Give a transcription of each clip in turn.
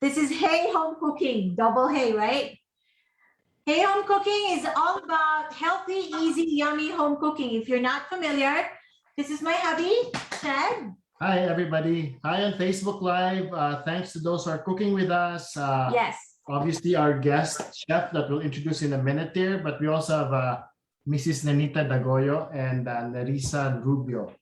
This is Hey Home Cooking, double hey, right? Hey Home Cooking is all about healthy, easy, yummy home cooking. If you're not familiar, this is my hubby, Chad. Hi, everybody. Hi on Facebook Live. Thanks to those who are cooking with us. Yes. Obviously, our guest chef that we'll introduce in a minute here, but we also have Mrs. Nenita Dagoyo and Nerissa Rubio.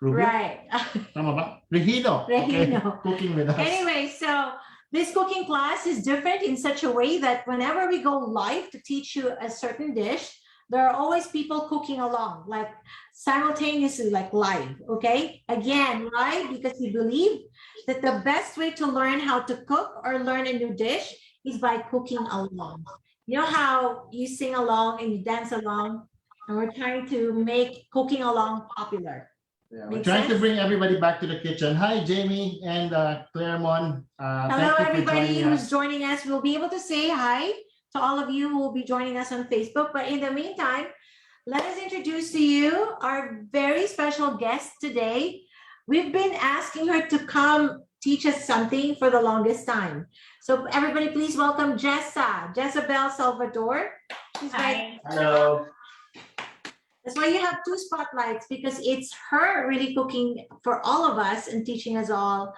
Right. Tama ba? Regino. Regino. Okay. Cooking with us. Anyway, so this cooking class is different in such a way that whenever we go live to teach you a certain dish, there are always people cooking along, like simultaneously, like live, okay? Again, why? Because we believe that the best way to learn how to cook or learn a new dish is by cooking along. You know how you sing along and you dance along? And we're trying to make cooking along popular. Yeah, we're trying to bring everybody back to the kitchen. Hi, Jamie and Claremont. Hello, everybody who's joining us. We'll be able to say hi to all of you who will be joining us on Facebook. But in the meantime, let us introduce to you our very special guest today. We've been asking her to come teach us something for the longest time. So everybody, please welcome Jhie Salvador. Hi. Hello. That's why you have two spotlights, because it's her really cooking for all of us and teaching us all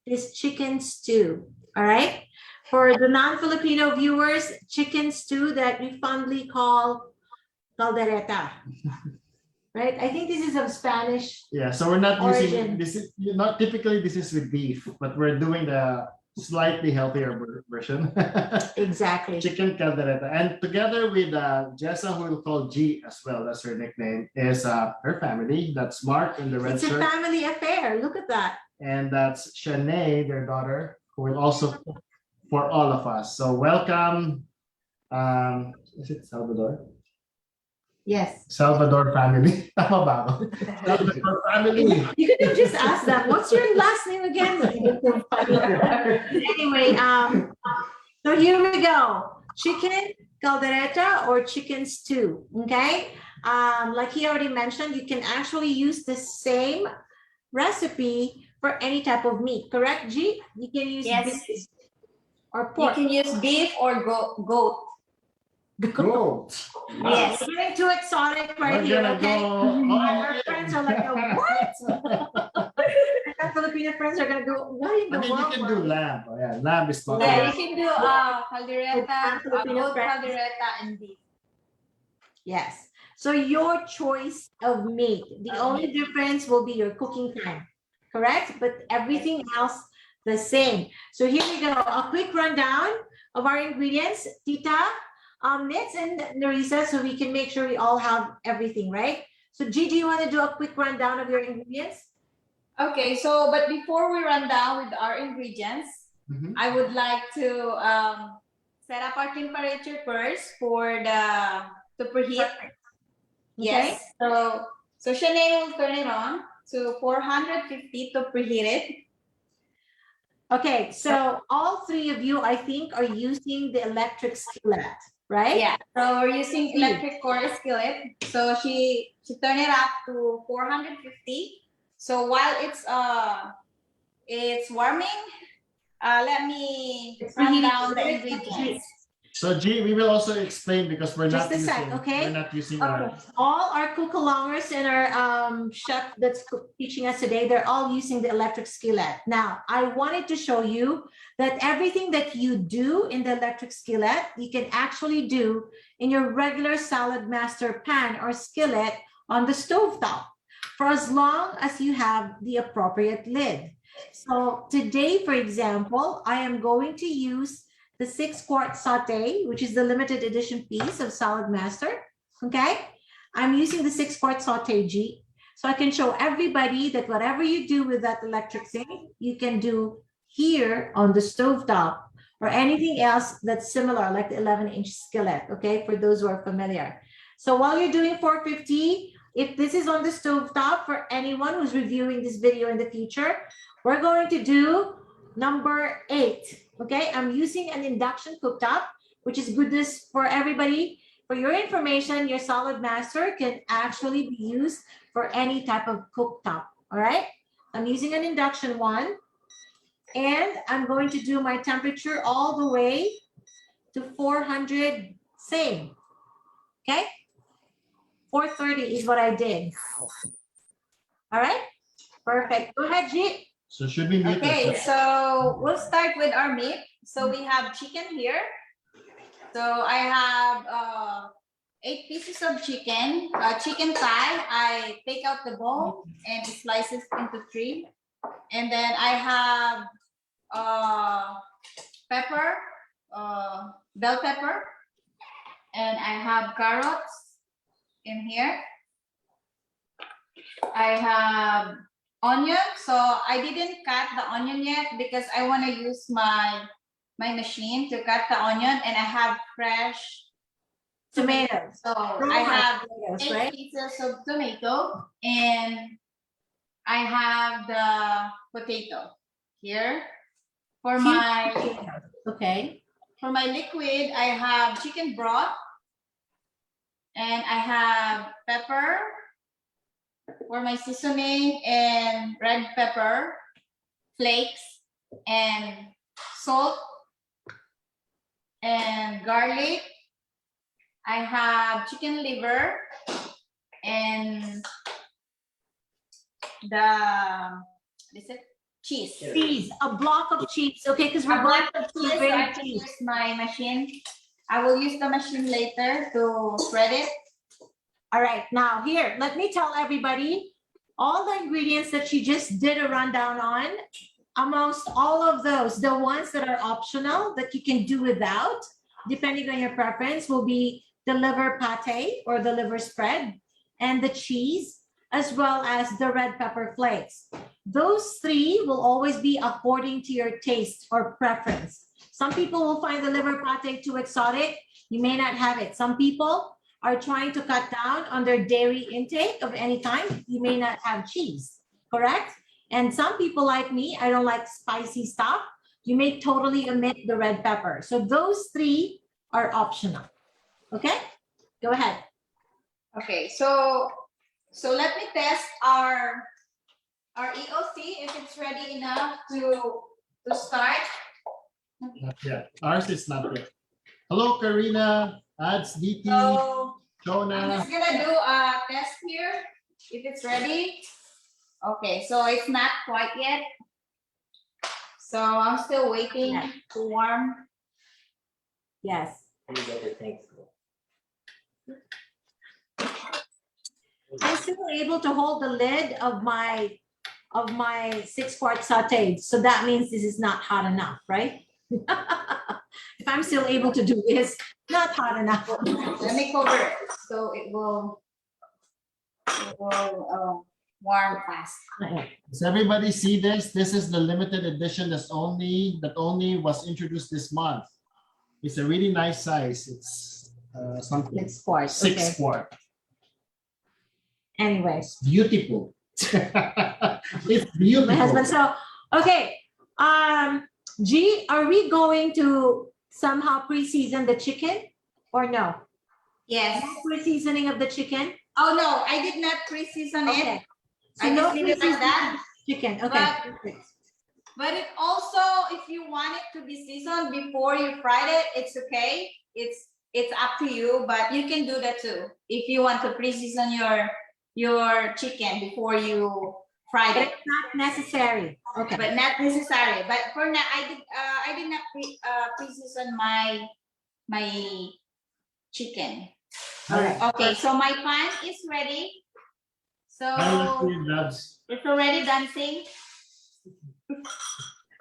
this chicken stew. All right. For the non-Filipino viewers, chicken stew that we fondly call Caldereta. Right? I think this is of Spanish. Yeah, so we're not origin. using this is not typically this is with beef, but we're doing the slightly healthier version. Exactly. Chicken caldereta. And together with Jessa, who we'll call Jhie as well, that's her nickname, is her family. That's Mark in the red shirt. It's a family affair. Look at that. And that's Shanae, their daughter, who will also cook for all of us. So welcome. Is it Salvador? Yes. Salvador family. Tama ba ako? Salvador family. You could have just asked them, what's your last name again? Anyway, so here we go. Chicken caldereta or chicken stew, okay? Like he already mentioned, you can actually use the same recipe for any type of meat, correct, Jhie? You can use beef or pork. You can use beef or goat. Goat. Yes. We're getting too exotic right here, okay? Our friends are like, what? Our Filipino friends are gonna go, what in the world? You can do lamb. Oh, yeah, lamb is not. Yeah, you can do caldereta, goat caldereta, and beef. Yes. So your choice of meat. The only difference will be your cooking time, correct? But everything else the same. So here we go. A quick rundown of our ingredients. Tita, Nitz and Nerissa, so we can make sure we all have everything, right? So Jhie, do you want to do a quick rundown of your ingredients? Okay, so but before we run down with our ingredients, I would like to set up our temperature first for to preheat. Perfect. Yes. Okay. So Shanae will turn it on to 450 to preheat it. Okay, so all three of you, I think, are using the electric skillet, right? Yeah. So we're using electric core skillet. So she turned it up to 450. So while it's warming, let me run down the ingredients. So Jhie, we will also explain because we're Just not a using. sec, okay? We're not using. Okay. All our cook-alongers and our chef that's teaching us today, they're all using the electric skillet. Now, I wanted to show you that everything that you do in the electric skillet, you can actually do in your regular SALADMASTER pan or skillet on the stovetop, for as long as you have the appropriate lid. So today, for example, I am going to use the 6-quart saute, which is the limited edition piece of SALADMASTER, okay? I'm using the 6-quart saute, Jhie, so I can show everybody that whatever you do with that electric thing, you can do here on the stovetop or anything else that's similar, like the 11-inch skillet, okay, for those who are familiar. So while you're doing 450, if this is on the stovetop, for anyone who's reviewing this video in the future, we're going to do number 8. Okay, I'm using an induction cooktop, which is goodness for everybody. For your information, your SALADMASTER can actually be used for any type of cooktop. All right, I'm using an induction one. And I'm going to do my temperature all the way to 400, same. Okay? 430 is what I did. All right? Perfect. Go ahead, Jhie. So should we mute Okay, ourselves? so we'll start with our meat. So we have chicken here. So I have 8 pieces of chicken. Chicken thigh, I take out the bone and slice it into 3. And then I have pepper, bell pepper. And I have carrots in here. I have onion. So I didn't cut the onion yet because I want to use my machine to cut the onion, and I have fresh Tomatoes. So I have 8 pieces of tomato, and I have the potato here. For Okay. for my liquid, I have chicken broth, and I have pepper for my seasoning, and red pepper flakes, and salt, and garlic. I have chicken liver, and cheese. Cheese, a block of cheese. Okay, because we're A going block of to cheese, so grate I can cheese. use my machine. I will use the machine later to spread it. All right, now here, let me tell everybody all the ingredients that she just did a rundown on. Amongst all of those, the ones that are optional that you can do without, depending on your preference, will be the liver pate or the liver spread, and the cheese, as well as the red pepper flakes. Those 3 will always be according to your taste or preference. Some people will find the liver pate too exotic. You may not have it. Some people are trying to cut down on their dairy intake of any kind. You may not have cheese, correct? And some people like me, I don't like spicy stuff. You may totally omit the red pepper. So those 3 are optional. Okay, go ahead. Okay, so let me test our EOC if it's ready enough to start. Not yet. Ours is not yet. Hello, Karina, Ads, DT, So I'm Jonah. just gonna do a test here if it's ready. Okay, so it's not quite yet. So I'm still waiting to warm. Yes. I'm still able to hold the lid of my 6-quart sauteed. So that means this is not hot enough, right? If I'm still able to do this, not hot enough. Let me cover it so it will warm fast. Does everybody see this? This is the limited edition that only was introduced this month. It's a really nice size. It's something 6 quarts. 6 quart. Anyways, Beautiful. It's beautiful. my husband. So, okay. Jhie, are we going to somehow pre-season the chicken or no? Yes. No pre-seasoning of the chicken? Oh no, I did not pre-season it. Okay. So I no just leave it like that. chicken. Okay. But it also, if you want it to be seasoned before you fried it, it's okay. It's up to you, but you can do that too if you want to pre-season your chicken before you fry But it. it's not necessary. Okay. But not necessary. But for now, I did not pre-season my chicken. All right. Okay, so my pan is ready. So it's already dancing.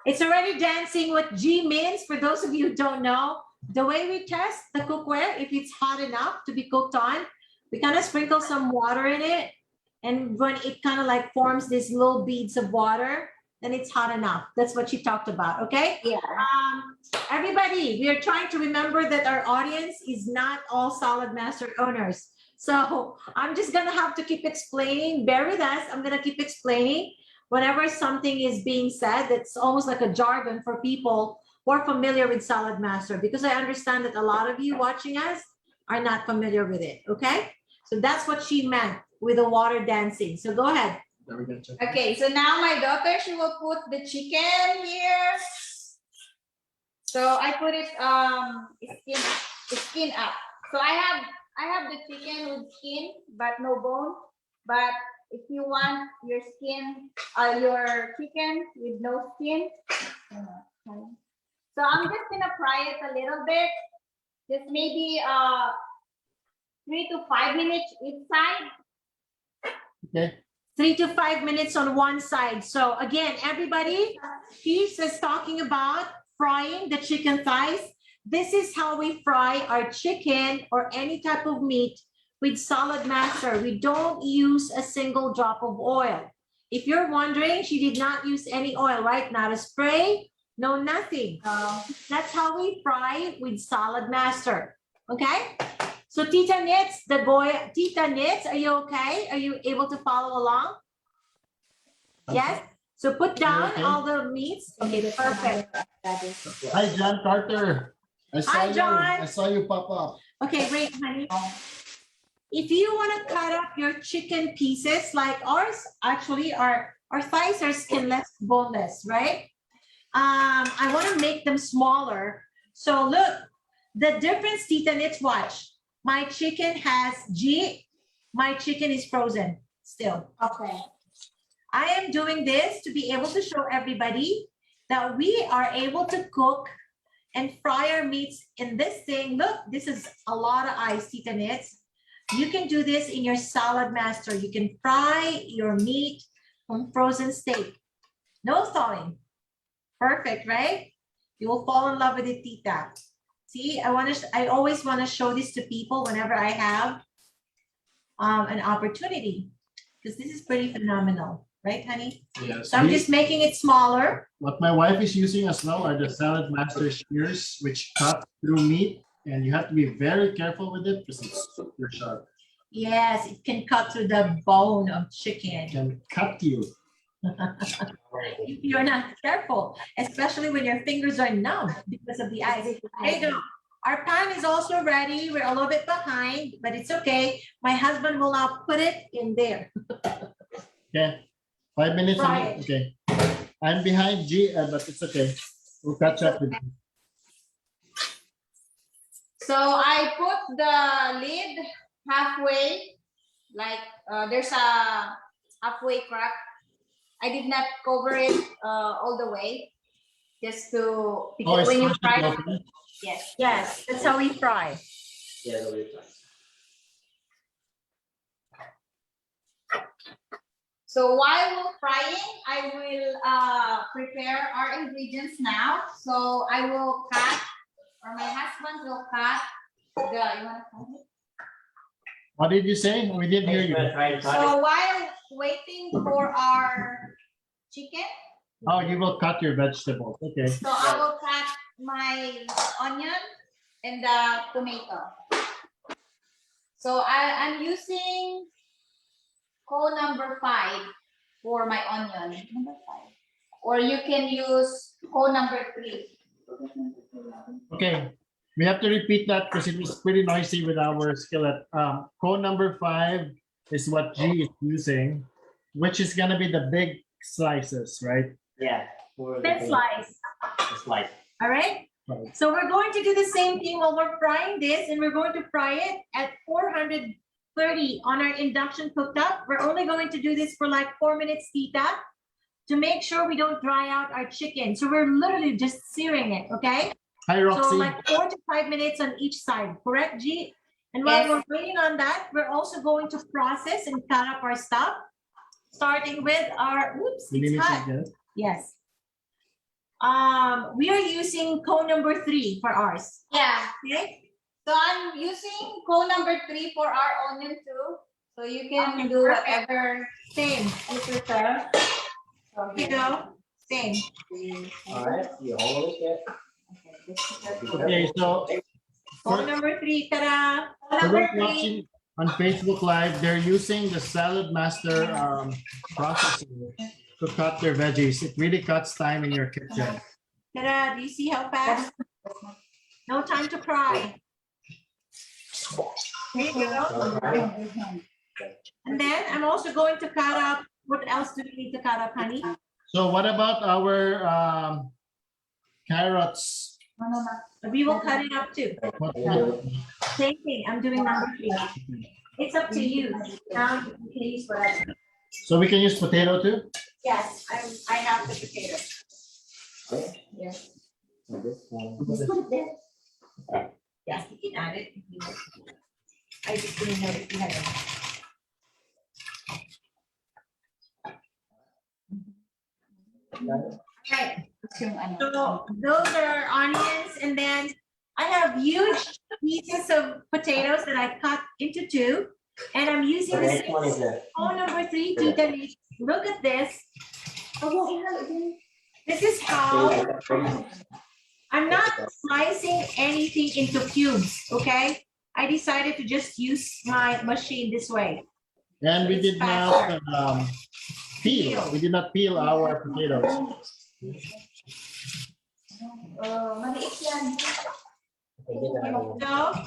It's already dancing. What G means, for those of you who don't know, the way we test the cookware, if it's hot enough to be cooked on, we kind of sprinkle some water in it. And when it kind of like forms these little beads of water, then it's hot enough. That's what she talked about, okay? Yeah. Everybody, we are trying to remember that our audience is not all SALADMASTER owners. So I'm just gonna have to keep explaining. Bear with us. I'm gonna keep explaining whenever something is being said that's almost like a jargon for people who are familiar with SALADMASTER, because I understand that a lot of you watching us are not familiar with it, okay? So that's what she meant with the water dancing. So go ahead. There we go. Check. Okay, so now my daughter, she will put the chicken here. So I put it skin up. So I have the chicken with skin but no bone. But if you want your skin, your chicken with no skin, so I'm just gonna fry it a little bit, just maybe 3 to 5 minutes each side. Okay. 3 to 5 minutes on one side. So again, everybody, Keith is talking about frying the chicken thighs. This is how we fry our chicken or any type of meat with SALADMASTER. We don't use a single drop of oil. If you're wondering, she did not use any oil, right? Not a spray, no nothing. That's how we fry with SALADMASTER. Okay? So Tita Knits, Tita Knits, are you okay? Are you able to follow along? Yes? So put down Okay. all the meats. Okay, perfect. Hi, John Carter. Hi, John. I saw you pop up. Okay, wait, honey. If you want to cut up your chicken pieces like ours, actually our thighs are skinless, boneless, right? I want to make them smaller. So look, the difference, Tita Knits, watch. My chicken has Jhie. My chicken is frozen still. Okay. I am doing this to be able to show everybody that we are able to cook and fry our meats in this thing. Look, this is a lot of ice, Tita Knits. You can do this in your SALADMASTER. You can fry your meat on frozen steak. No thawing. Perfect, right? You will fall in love with it, Tita. See, I always want to show this to people whenever I have an opportunity, because this is pretty phenomenal, right, honey? Yes. So I'm just making it smaller. What my wife is using as well are the SALADMASTER shears, which cut through meat, and you have to be very careful with it because it's super sharp. Yes, it can cut through the bone of It chicken can cut you. if you're not careful, especially when your fingers are numb because of the ice. There you go. Our pan is also ready. We're a little bit behind, but it's okay. My husband will now put it in there. Okay. 5 minutes. Fry it. Okay. I'm behind G, but it's okay. We'll catch up with you. So I put the lid halfway, like there's a halfway crack. I did not cover it all the way, just to, because when you fry it, yes. Yes, that's how we fry. So while we're frying, I will prepare our ingredients now. So I will cut, or my husband will cut the, you want to cut it? What did you say? We didn't hear you. So while waiting for our chicken, Oh, you will cut your vegetables. Okay. so I will cut my onion and the tomato. So I'm using cone number 5 for my onion. Number 5. Or you can use cone number 3. Okay. We have to repeat that because it was pretty noisy with our skillet. Cone number 5 is what G is using, which is going to be the big slices, right? Yeah. Thin slice. Slice. All right. Right. So we're going to do the same thing while we're frying this, and we're going to fry it at 430 on our induction cooktop. We're only going to do this for like 4 minutes, Tita, to make sure we don't dry out our chicken. So we're literally just searing it, okay? Hi, Roxy. So like 4 to 5 minutes on each side, correct, G? And while Yes. we're waiting on that, we're also going to process and cut up our stuff, starting with our, oops, You it's need hot. to get- Yes. We are using cone number 3 for ours. Yeah. Okay. So I'm using cone number 3 for our onion too. So you can Okay, do perfect. whatever Same. you prefer. So You know, same. All right. You hold it. Okay, so Cone number 3, ta-da. for Number those 3. watching on Facebook Live, they're using the SALADMASTER processor to cut their veggies. It really cuts time in your kitchen. Ta-da. Do you see how fast? No time to cry. There you go. And then I'm also going to cut up What else do we need to cut up, honey? So what about our carrots? We will cut it up too. What- Same thing. I'm doing number 3. It's up to you. Now you can use whatever. So we can use potato too? Yes, I have the potato. Yes. This one. Just put it there. Yes, you can add it. If you want. I just didn't know if you had it. Right. So those are onions, and then I have huge pieces of potatoes that I cut into 2, and I'm using The the next one is same. the. Oh, number 3, Tita Liz, look at this. This is how I'm not slicing anything into cubes, okay? I decided to just use my machine this way. And we It's did not peel. We did not peel our potatoes. Maliit yan. So,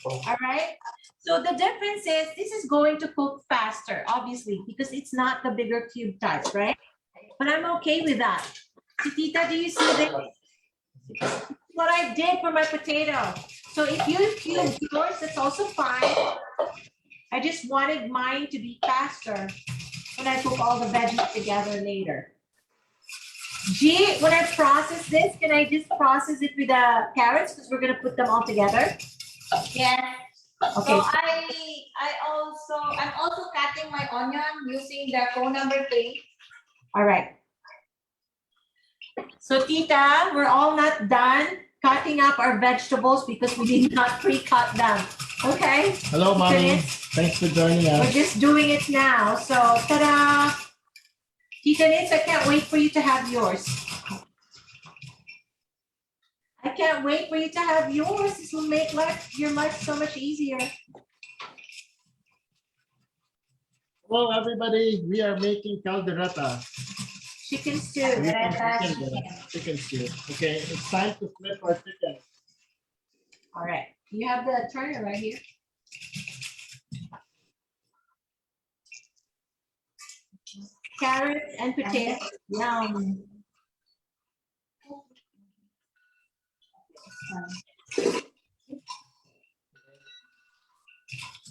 all right. So the difference is this is going to cook faster, obviously, because it's not the bigger cube type, right? But I'm okay with that. So, Tita, do you see this? What I did for my potato. So if you cube yours, that's also fine. I just wanted mine to be faster when I cook all the veggies together later. Jhie, when I process this, can I just process it with the carrots because we're gonna put them all together? Yes. Okay. So I'm also cutting my onion using the cone number 3. All right. So Tita, we're all not done cutting up our vegetables because we did not pre-cut them. Okay? Hello, Mommy. Thanks for joining We're us. just doing it now. So ta-da! Tita Nitz, I can't wait for you to have yours. I can't wait for you to have yours. This will make your life so much easier. Hello, everybody. We are making caldereta. Chicken stew. Chicken stew. Okay, it's time to flip our chicken. All right. You have the turner right here. Carrots and potatoes. Yum.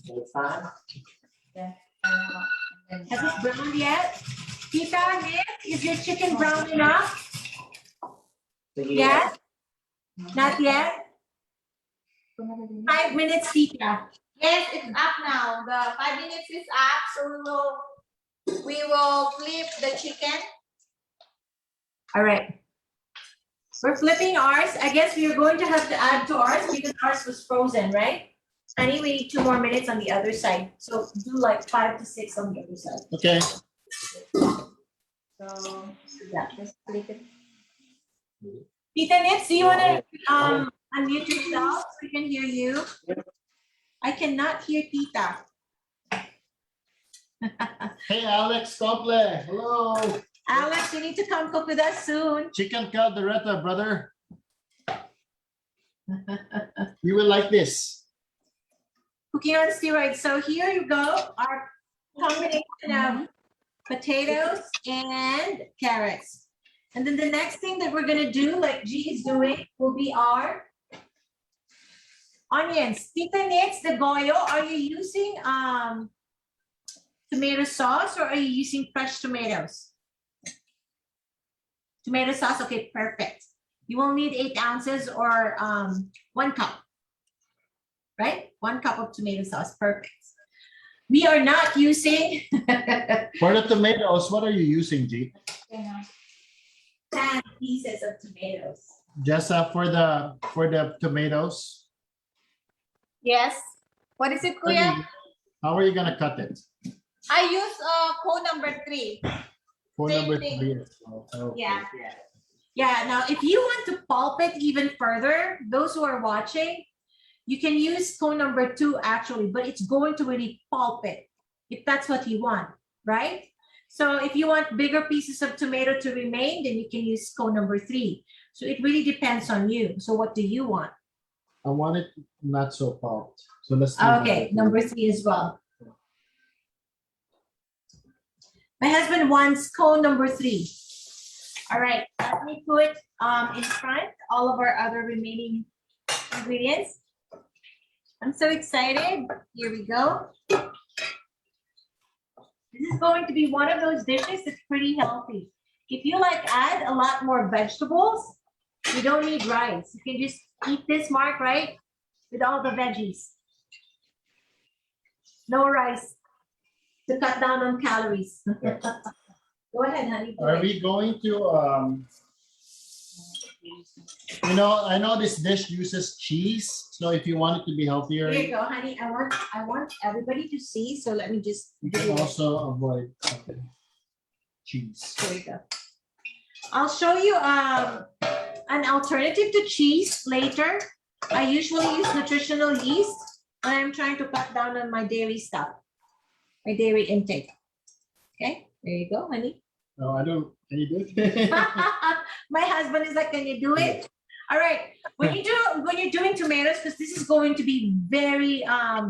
It's fine. Has it browned yet? Tita, Nick, is your chicken brown enough? Yes? Not yet? 5 minutes, Tita. Yes, it's up now. The 5 minutes is up, so we will flip the chicken. All right. We're flipping ours. I guess we are going to have to add to ours because ours was frozen, right? Honey, we need 2 more minutes on the other side. So do like 5 to 6 on the other side. Okay. So Yeah. just flip it. Tita Nips, do you want to unmute yourself so we can hear you? I cannot hear Tita. Hey, Alex Cople. Hello. Alex, you need to come cook with us soon. Chicken caldereta, brother. You will like this. Cooking on steroids. So here you go, our combination of potatoes and carrots. And then the next thing that we're gonna do, like Jhie is doing, will be our onions. Tita Nitz, the goyo, are you using tomato sauce or are you using fresh tomatoes? Tomato sauce, okay, perfect. You will need 8 ounces or 1 cup, right? 1 cup of tomato sauce, perfect. We are not using For the tomatoes, what are you using, Jhie? 10 pieces of tomatoes. Just for the tomatoes. Yes. What is it, Kuya? How are you gonna cut it? I use cone number 3. Phone Same number thing. 3 as well. Okay. Yeah. Yeah, now if you want to pulp it even further, those who are watching, you can use cone number 2 actually, but it's going to really pulp it if that's what you want, right? So if you want bigger pieces of tomato to remain, then you can use cone number 3. So it really depends on you. So what do you want? I want it not so pulped. So let's do Okay, number 3 as well. My husband wants cone number 3. All right, let me put in front all of our other remaining ingredients. I'm so excited. Here we go. This is going to be one of those dishes that's pretty healthy. If you like add a lot more vegetables, you don't need rice. You can just eat this, Mark, right? With all the veggies. No rice to cut down on calories. Go ahead, honey. Are we going to, I know this dish uses cheese, so if you want it to be healthier, Here you go, honey. I want everybody to see, so let me just you do can it. also avoid cheese. There you go. I'll show you an alternative to cheese later. I usually use nutritional yeast when I'm trying to cut down on my dairy stuff, my dairy intake. Okay, there you go, honey. No, I don't. Can you do it? My husband is like, can you do it? All right. When you're doing tomatoes, because this is going to be very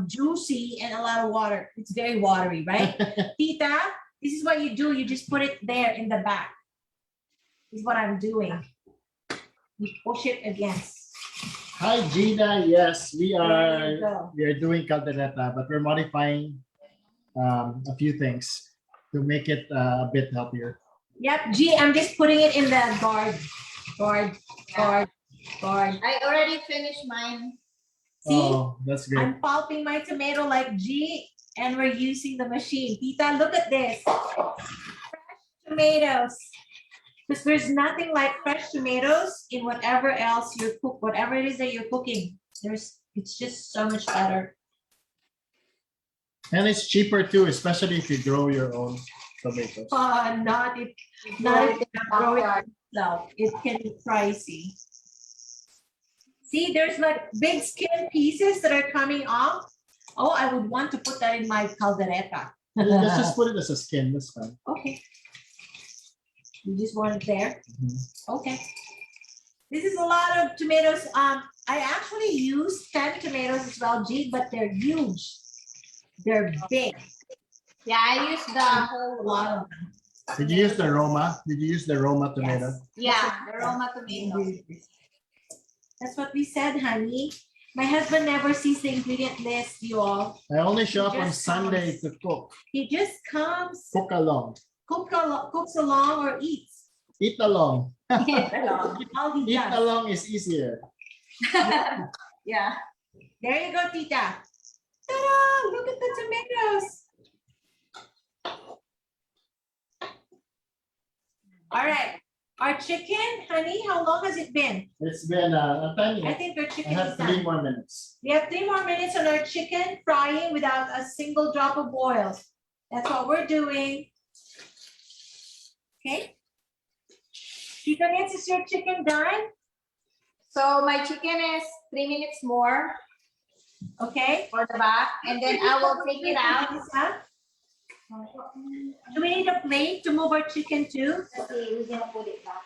juicy and a lot of water. It's very watery, right? Tita, this is what you do. You just put it there in the back. This is what I'm doing. You push it against. Hi, Gina. Yes, we There you are. go. We are doing caldereta, but we're modifying a few things to make it a bit healthier. Yep, G, I'm just putting it in the guard. I already finished mine. See, Oh, that's great. I'm pulping my tomato like G, and we're using the machine. Tita, look at this. Fresh tomatoes. Because there's nothing like fresh tomatoes in whatever else you cook, whatever it is that you're cooking. It's just so much better. And it's cheaper too, especially if you grow your own tomatoes. Not if you grow it yourself. It can be pricey. See, there's like big skin pieces that are coming off. Oh, I would want to put that in my caldereta. Let's just put it as a skin. That's fine. Okay. You just want it there? Okay. This is a lot of tomatoes. I actually use 10 tomatoes as well, G, but they're huge. They're big. Yeah, I used the whole A lot of them. Did you use the Roma? Did you use the Roma tomato? Yes. Yeah, the Roma tomato. That's what we said, honey. My husband never sees the ingredient list, you all. I only show up on Just Sunday comes. to cook. He just comes, Cook along. cooks along or eats. Eat along. All he Eat does. along is easier. Yeah. There you go, Tita. Ta-da! Look at the tomatoes. All right. Our chicken, honey, how long has it been? It's been a time. I think our I chicken have is 3 done. more minutes. We have 3 more minutes on our chicken frying without a single drop of oil. That's what we're doing. Okay. Tita Nets, is your chicken done? So my chicken is 3 minutes more Okay. for the back, and then I will take it out. Do we need a plate to move our chicken to? Okay, we're gonna put it back.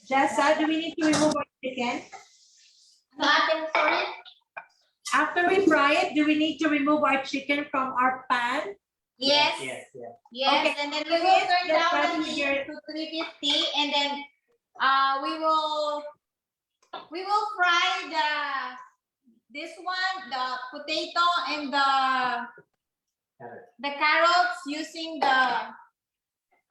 Jessa, do we need to remove our chicken? Nothing, sorry. After we fry it, do we need to remove our chicken from our pan? Yes. Yes, yes. Yes, Okay. and then we will turn That's down right the here. heat to 350, and then we will fry this one, the potato and the carrots using the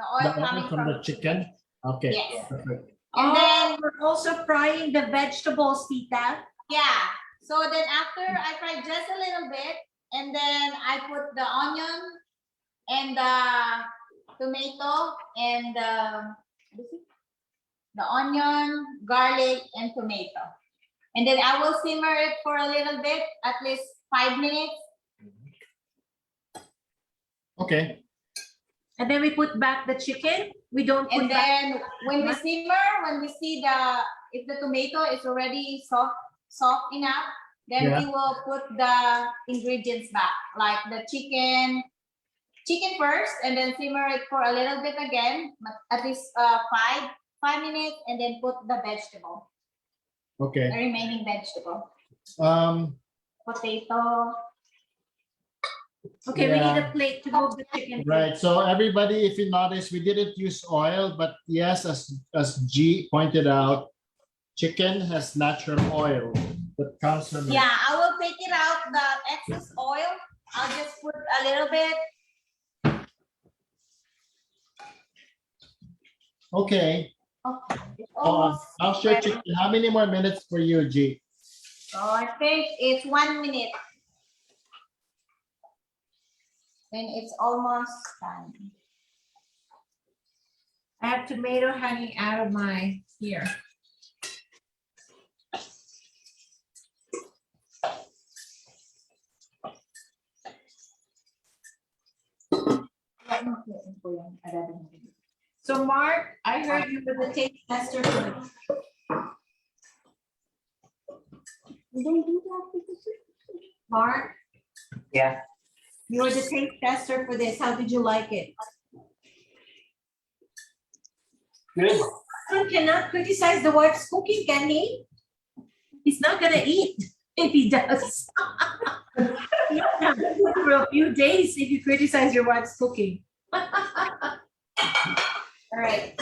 oil The coming oil from the chicken. Okay. Yes. Perfect. And then we're also frying the vegetables, Tita. yeah. So then after I fry just a little bit, and then I put the onion and the tomato and the onion, garlic, and tomato. And then I will simmer it for a little bit, at least 5 minutes. Okay. And then we put back the chicken. We don't put And back. then when we simmer, when we see if the tomato is already soft enough, then Yeah. we will put the ingredients back, like the chicken first, and then simmer it for a little bit again, at least 5 minutes, and then put the vegetable, the Okay. remaining vegetable, Um, potato. Okay, we need Yeah. a plate to move the chicken. to. Right. So everybody, if you notice, we didn't use oil, but yes, as G pointed out, chicken has natural oil that comes from it. Yeah, I will take it out, the excess oil. I'll just put a little bit. Okay. Okay, it's Oh, almost I'll show ready. chicken. How many more minutes for you, G? So I think it's 1 minute. And it's almost done. I have tomato hanging out of my here. So Mark, I heard you were the taste tester for this. Mark, Yeah. you were the taste tester for this. How did you like it? Good. Husband cannot criticize the wife's cooking, can he? He's not gonna eat if he does. You don't have to cook for a few days if you criticize your wife's cooking. All right.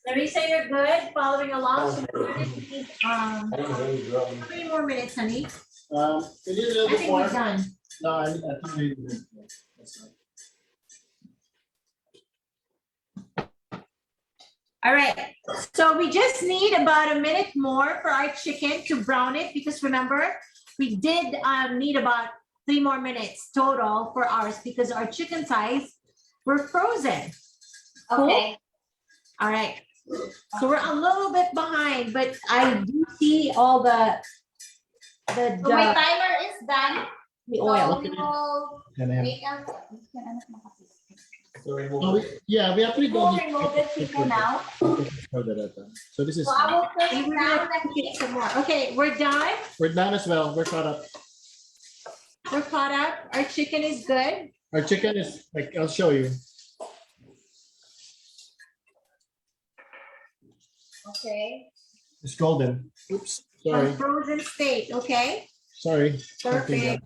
Larissa, you're good, following along. So we're gonna need, I don't know where you go. how many more minutes, honey? We need a little I bit think we're more. done. No, I think we need a little bit more. That's right. All right, so we just need about a minute more for our chicken to brown it, because remember, we did need about 3 more minutes total for ours because our chicken thighs were frozen. Cool? Okay. All right, so we're a little bit behind, but I do see all the So my timer is done. oil. So we will Can I have- make out. So remove Oh, we actually We'll don't need. remove the chicken now. Caldereta. So this is, So I will turn it We're down gonna the cook it heat. some more. Okay, we're done. we're done as well. We're caught up. We're caught up. Our chicken is good. Our chicken is like, I'll show you. Okay. It's golden. Oops, A sorry, frozen state, okay? sorry. Perfect.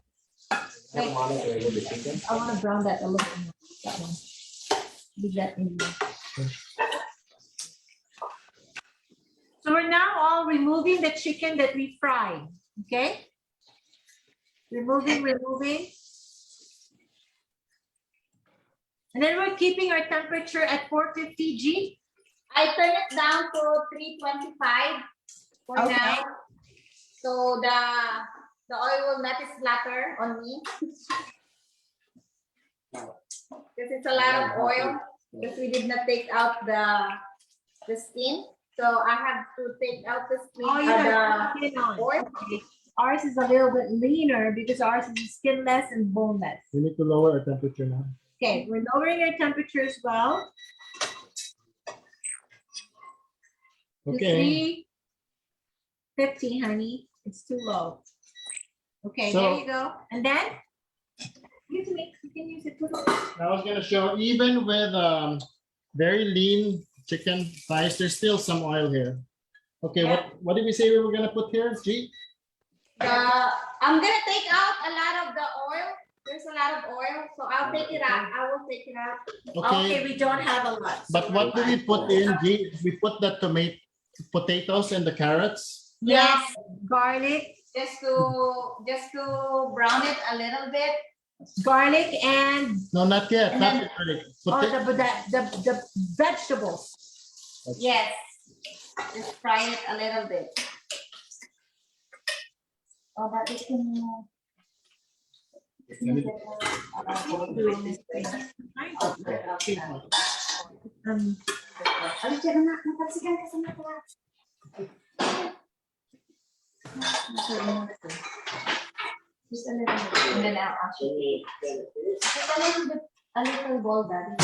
have a monitor with the chicken. I want to brown that a little bit more. That one. Leave that in there. So we're now all removing the chicken that we fried, okay? Removing. And then we're keeping our temperature at 450 G. I turn it down to 325 for Okay. now. So the oil will not splatter on me. Because it's a lot of oil. Because we did not take out the skin. So I have to take out the skin. Oh, you have the skin on. oil. Okay. Ours is a little bit leaner because ours is skinless and boneless. We need to lower our temperature now. Okay, we're lowering our temperature as well. To Okay. 350, honey. It's too low. Okay, So- there you go. And then you can use it. I was gonna show, even with very lean chicken thighs, there's still some oil here. Okay, what did we say we were gonna put here, G? I'm gonna take out a lot of the oil. There's a lot of oil, so I'll take it out. I will take it out. Okay, we don't have a lot. But what do we put in, G? We put the potatoes and the carrots. Yes, garlic, Just to brown it a little bit. garlic, and No, not yet. And Not then- yet, garlic. the vegetables. Yes. Just fry it a little bit. Oh, but it can. Alis dyan na, napagsigan ka sa mga. Just a little bit. And then I'll actually. Just a little bit, a little bowl, Daddy.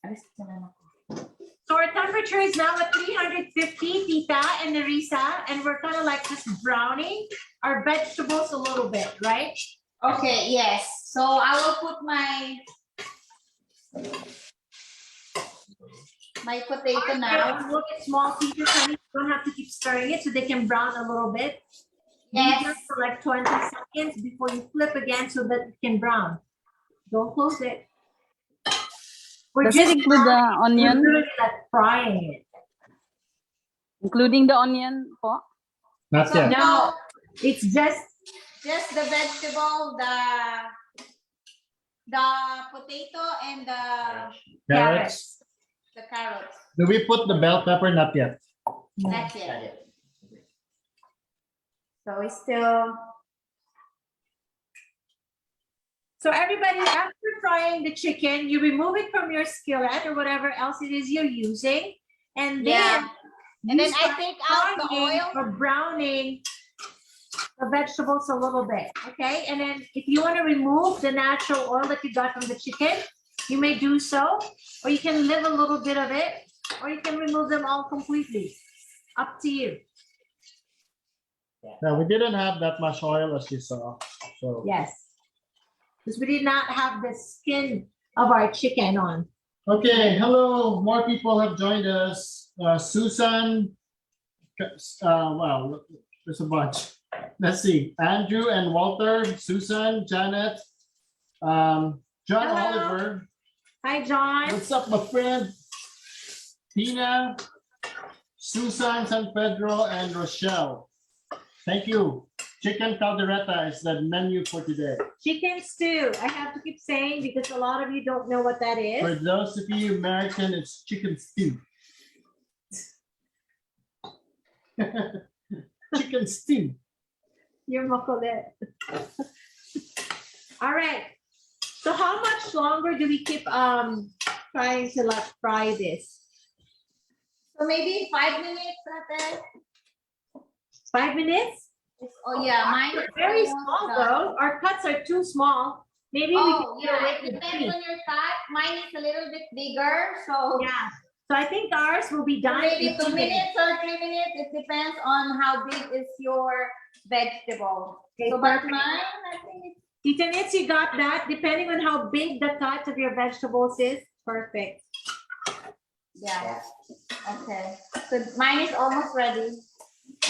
Alis dyan na ako. So our temperature is now at 350, Tita and Nerissa, and we're kind of like just browning our vegetables a little bit, right? Okay, yes. So I will put my potato now. Look at small pieces, honey. You don't have to keep stirring it so they can brown a little bit. Leave Yes. it for like 20 seconds before you flip again so that it can brown. Don't close it. We're Does it just include the we're onion? literally like frying it. Including the onion po? Not So yet. No, it's just just the vegetable, the potato and Carrots. the carrots. Do we put the bell pepper? Not yet. That's it. so it's still. So everybody, after frying the chicken, you remove it from your skillet or whatever else it is you're using, and then Yeah. And you then I start take out the frying oil. or browning the vegetables a little bit, okay? And then if you want to remove the natural oil that you got from the chicken, you may do so, or you can leave a little bit of it, or you can remove them all completely. Up to you. No, we didn't have that much oil as you saw. So Yes. Because we did not have the skin of our chicken on. okay, hello. More people have joined us. Susan. Wow, there's a bunch. Let's see. Andrew and Walter, Susan, Janet, John Hello. Oliver. Hi, John. What's up, my friend? Tina, Susan, San Pedro, and Rochelle. Thank you. Chicken caldereta is the menu for today. Chicken stew. I have to keep saying because a lot of you don't know what that For is. those of you American, it's chicken stew. Chicken stew. You're makulit. All right. So how much longer do we keep trying to like fry this? So maybe 5 minutes, Ate. 5 minutes? Oh yeah, mine is Very almost small done. though. Our cuts are too small. Maybe we Oh can do yeah, away it with depends three. on your cut. Mine is a little bit bigger, so Yeah. So I think ours will be done maybe in 2 2 minutes. minutes or 3 minutes. It depends on how big is your vegetable. Okay, So but perfect. mine, I think it's Tita Nitz, you got that? Depending on how big the cut of your vegetables is. Perfect. yeah. Okay. So mine is almost ready.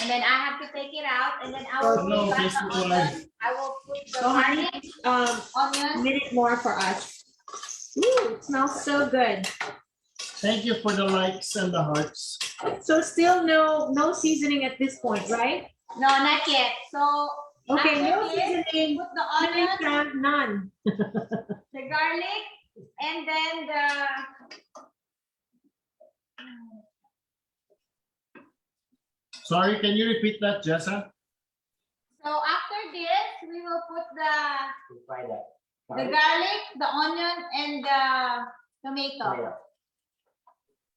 And then I have to take it out and then I will Hello, put back Facebook the Live. onion. I will put the So honey, garlic, a onion. minute more for us. Ooh, it smells so good. Thank you for the likes and the hearts. So still no seasoning at this point, right? No, not yet. So Okay, no after this, seasoning. put the Onion onion, have none. the garlic, and then the Sorry, can you repeat that, Jessa? so after this we will put the Fry that. garlic, the onion, and the tomato.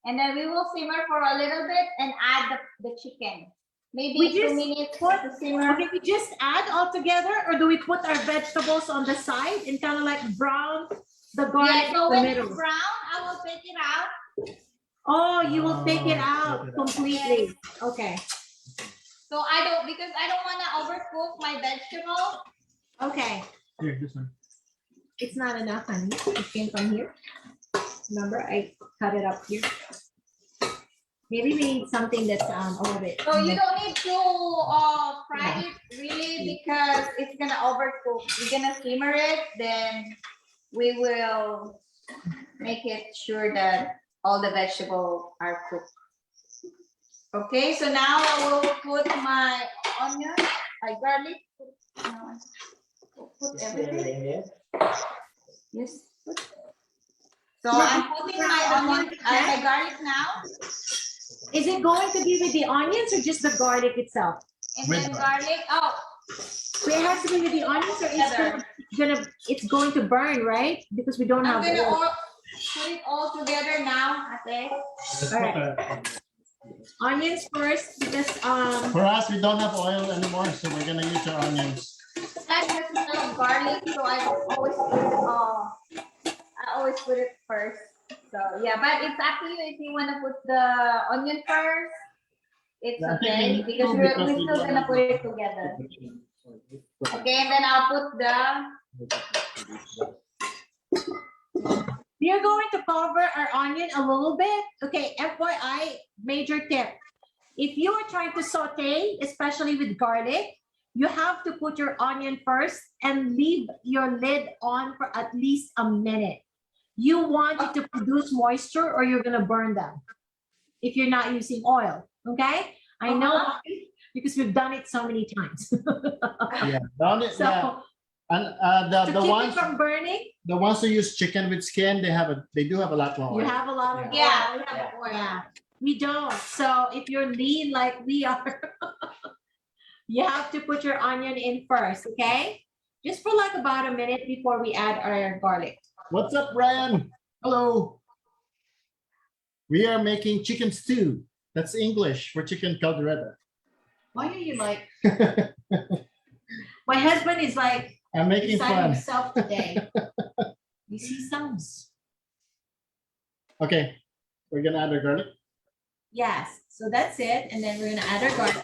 And then we will simmer for a little bit and add the chicken. Maybe We 2 just minutes put- to simmer. Okay, we just add all together, or do we put our vegetables on the side and kind of like brown the garlic Yeah, so in the when middle? it's brown, I will take it out. Oh, you will take it Oh, out take it out. completely. Okay. So because I don't want to overcook my vegetable. Okay. Here, this one. It's not enough, honey. It came from here. Remember, I cut it up here. Maybe we need something that's a little bit. So you don't need to fry it really because it's gonna overcook. We're gonna simmer it, then we will make it sure that all the vegetables are cooked. Okay, so now I will put my onion, my garlic. Put everything. there. Yes. So I'm putting my onion, my garlic now, Is it going to be with the onions or just the garlic itself? and With then garlic. garlic. Oh, So it has to be with the onions, or it's going to burn, right? Because we don't I'm have gonna oil. put it all together now. Okay. Let's All put right. Onions first, because For us, we don't have oil anymore, so we're gonna use our onions. That has a lot of garlic, so I always put it first. So yeah, but it's up to you if you want to put the onion first. It's I think okay we need because to we're because we still don't gonna have put it together. Okay, and then I'll put the we are going to cover our onion a little bit. Okay, FYI, major tip. If you are trying to saute, especially with garlic, you have to put your onion first and leave your lid on for at least a minute. You want it to produce moisture or you're gonna burn them if you're not using oil, okay? I know why, because we've done it so many times. Yeah. Down it, yeah. So And to the keep ones it from burning, who use chicken with skin, they do have a lot more you oil. have a lot of Yeah, oil. we have oil. Yeah, we don't. So if you're lean like we are, you have to put your onion in first, okay? Just for like about a minute before we add our garlic. What's up, Brian? Hello. We are making chicken stew. That's English for chicken caldereta. Why are you like? My husband is like I'm making beside fun. himself today. You see sounds. Okay, we're gonna add our garlic. Yes, so that's it. And then we're gonna add our garlic.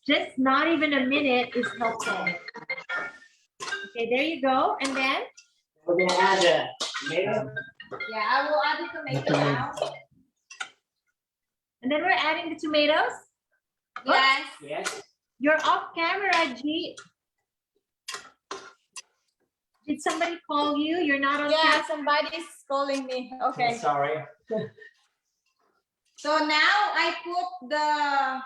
Just not even a minute is helpful. Okay, there you go. And then We're gonna add a tomato. Yeah, I will add the tomato now. and then we're adding the tomatoes. Yes. Yes. You're off camera, Jhie. Did somebody call you? You're not on Yeah, camera. somebody's calling me. Okay. Sorry. So now I put the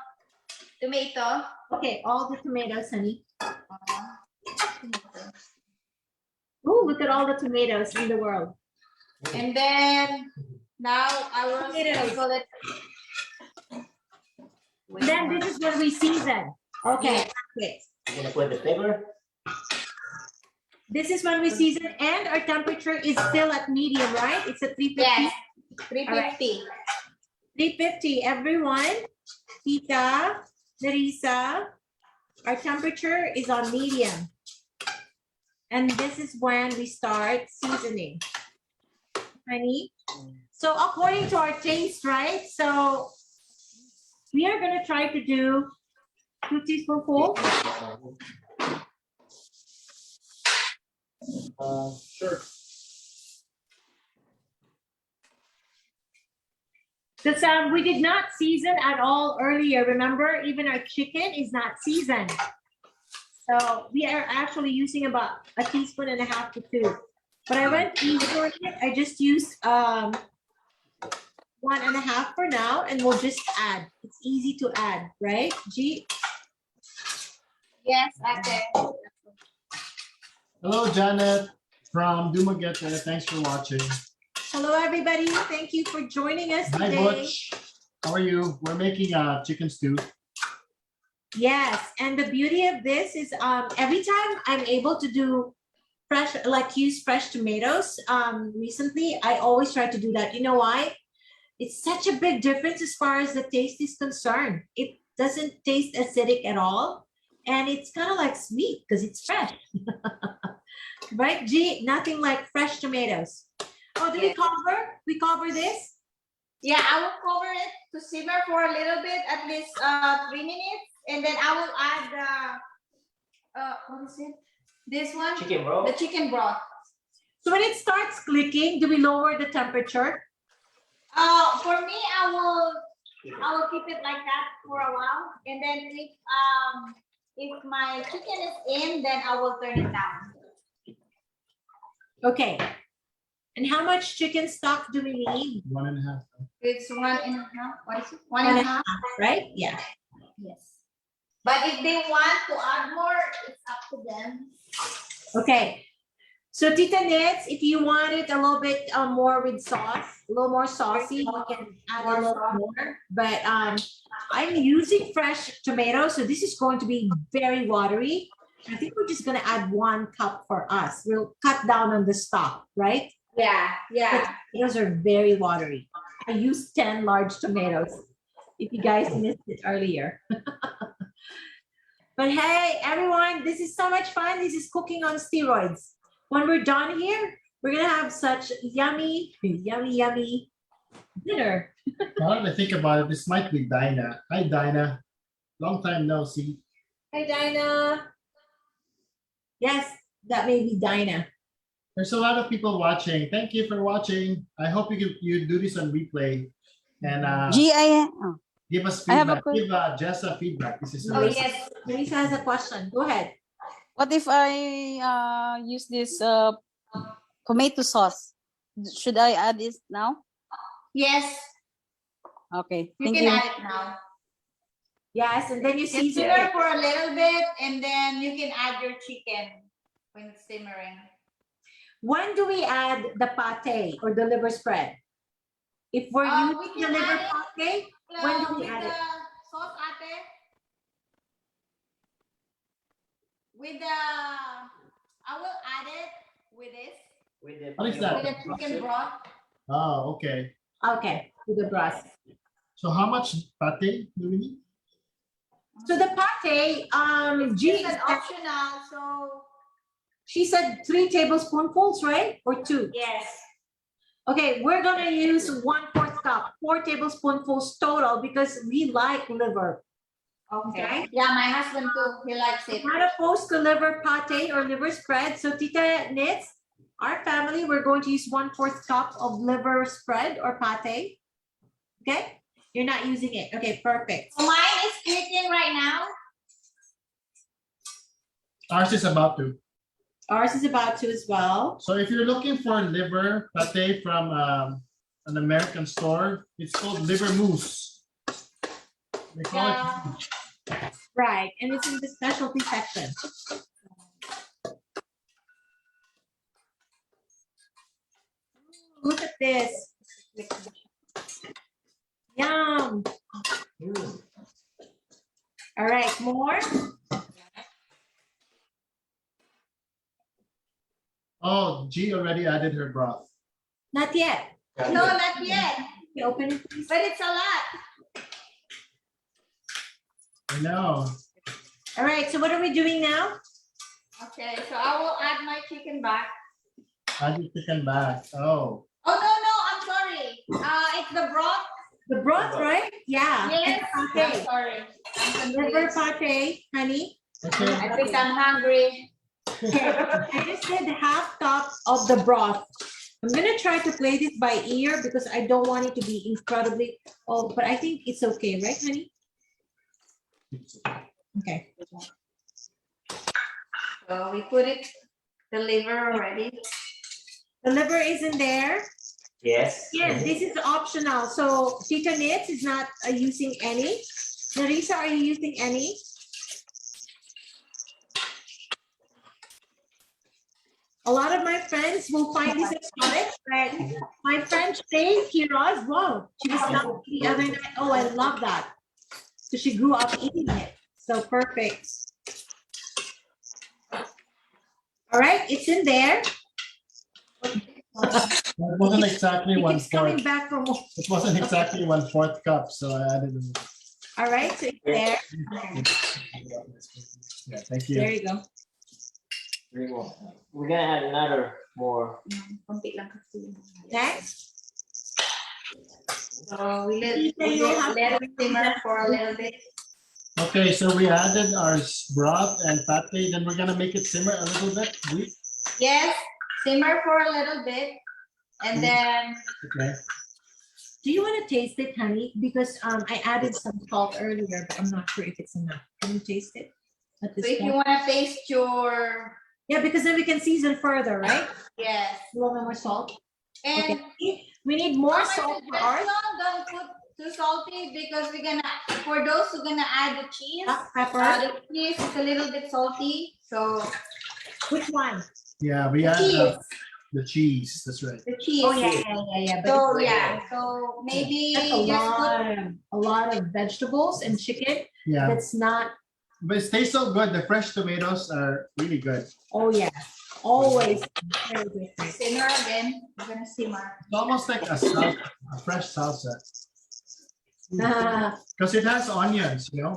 tomato. Okay, all the tomatoes, honey. Oh, look at all the tomatoes in the world. And then now I will Tomatoes. sprinkle it. And then this is when we season. Okay, okay. We're gonna put the pepper. This is when we season, and our temperature is still at medium, right? It's at 350. Yes. 350. 350, everyone. Tita, Nerissa, our temperature is on medium. And this is when we start seasoning. Honey. So according to our taste, right? So we are gonna try to do 2 teaspoonfuls. Sure. Because we did not season at all earlier. Remember, even our chicken is not seasoned. So we are actually using about 1.5 teaspoons to 2. But I went easy on it. I just used 1.5 for now, and we'll just add. It's easy to add, right, Jhie? Yes, okay. Hello, Janet from Dumaguete. Thanks for watching. Hello, everybody. Thank you for joining us Hi, today. Butch. How are you? We're making a chicken stew. Yes, and the beauty of this is every time I'm able to do fresh, like use fresh tomatoes, recently, I always try to do that. You know why? It's such a big difference as far as the taste is concerned. It doesn't taste acidic at all, and it's kind of like sweet because it's fresh. Right, Jhie? Nothing like fresh tomatoes. Oh, do we cover this? Yeah, I will cover it to simmer for a little bit, at least 3 minutes, and then I will add what is it? This one, Chicken broth. the chicken broth. So when it starts clicking, do we lower the temperature? For me, I will keep it like that for a while, and then if my chicken is in, then I will turn it down. Okay. And how much chicken stock do we need? 1.5. It's 1.5. What is it? 1.5. Right? Yeah. Yes. But if they want to add more, it's up to them. Okay. So Tita Nets, if you want it a little bit more with sauce, a little more saucy, you can add a little more. But I'm using fresh tomatoes, so this is going to be very watery. I think we're just going to add 1 cup for us. We'll cut down on the stock, right? Yeah, yeah. Those are very watery. I used 10 large tomatoes, if you guys missed it earlier. But hey, everyone, this is so much fun. This is cooking on steroids. When we're done here, we're going to have such yummy, yummy, yummy dinner. Now that I think about it, this might be Dinah. Hi, Dinah. Long time no see. Hi, Dinah. Yes, that may be Dinah. There's a lot of people watching. Thank you for watching. I hope you do this on replay. And Jhie, Give us I have a feedback. Give Jessa feedback. This is Oh, the yes. Teresa has a question. Go ahead. What if I use this tomato sauce? Should I add this now? Yes, Okay, you thank can you. add it now. Yes, and then you Just season simmer it. for a little bit, and then you can add your chicken when it's simmering. When do we add the pate or the liver spread? If we're We using the can liver add it, pate, when do we with add the it? sauce, ate. With the, I will add it with this, With the What is that? with the chicken broth. Oh, okay. Okay, to the broth. So how much pate do we need? So the pate, It's Jhie an optional, so she said 3 tablespoonfuls, right? Or 2? yes. Okay, we're gonna use 1/4 cup, 4 tablespoonfuls total because we like liver. Okay. Yeah, my husband too. He likes it. Not opposed to liver pate or liver spread. So Tita Nits, our family, we're going to use 1/4 cup of liver spread or pate. Okay, you're not using it. Okay, perfect. So mine is clicking right now. Ours is about to. Ours is about to as well. So if you're looking for liver pate from an American store, it's called liver mousse. They call it. Right, and it's in the specialty section. Look at this. Yum. Mm. All right, more. Oh, G already added her broth. Not yet. No, not yet. You open it, please. But it's a lot. I know. All right, so what are we doing now? Okay, so I will add my chicken back. Add the chicken back. Oh. Oh no, I'm sorry. It's the broth. The broth, right? Yeah. Yes. And the I'm pate. sorry. I'm Liver confused. pate, honey. Okay. I think I'm hungry. I just did 1/2 cup of the broth. I'm gonna try to play this by ear because I don't want it to be incredibly, oh, but I think it's okay, right, honey? Okay. So we put it, the liver already. The liver is in there. Yes. Yes, this is optional. So Tita Nits is not using any. Narisa, are you using any? A lot of my friends will find this exotic, but my friend Shay Kiroz won't. She was not the other night. Oh, I love that. So she grew up eating it. So perfect. All right, it's in there. It wasn't exactly It one keeps coming fourth. back for more. It wasn't exactly 1/4 cup, so I added. All right, so it's there. Yeah, thank you. There you go. We're gonna add another more. Konti lang kasi. Next. So we let it simmer for a little bit. Okay, so we added our broth and pate, then we're gonna make it simmer a little bit. Yes, simmer for a little bit. And then Okay. Do you want to taste it, honey? Because I added some salt earlier, but I'm not sure if it's enough. Can you taste it at so this if you point? want to taste your, Yeah, because then we can season further, right? yes. A little bit more salt. And Okay. We need more my salt for ours. suggestion, don't put too salty because we're gonna, for those who gonna add the cheese, Black pepper. the cheese is a little bit salty. So Which one? Yeah, we added cheese, the cheese. That's right. the cheese. Oh yeah. But So it's- yeah, so maybe that's just put, a lot of vegetables and chicken. Yeah, That's not. but it tastes so good. The fresh tomatoes are really good. Oh yeah, always very different. simmer again. We're gonna simmer. It's almost like a salsa, a fresh salsa. Because it has onions, you know.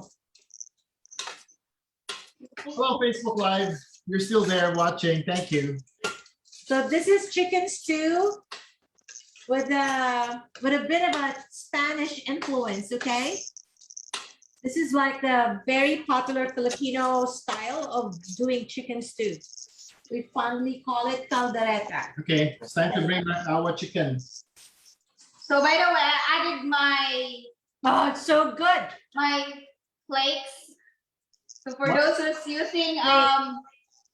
Hello, Facebook Live. You're still there watching. Thank you. So this is chicken stew with a bit of a Spanish influence, okay? This is like the very popular Filipino style of doing chicken stew. We fondly call it caldereta. Okay, it's time to bring back our chicken. So by the way, I added my Oh, it's so good. My flakes. So for What? those who's using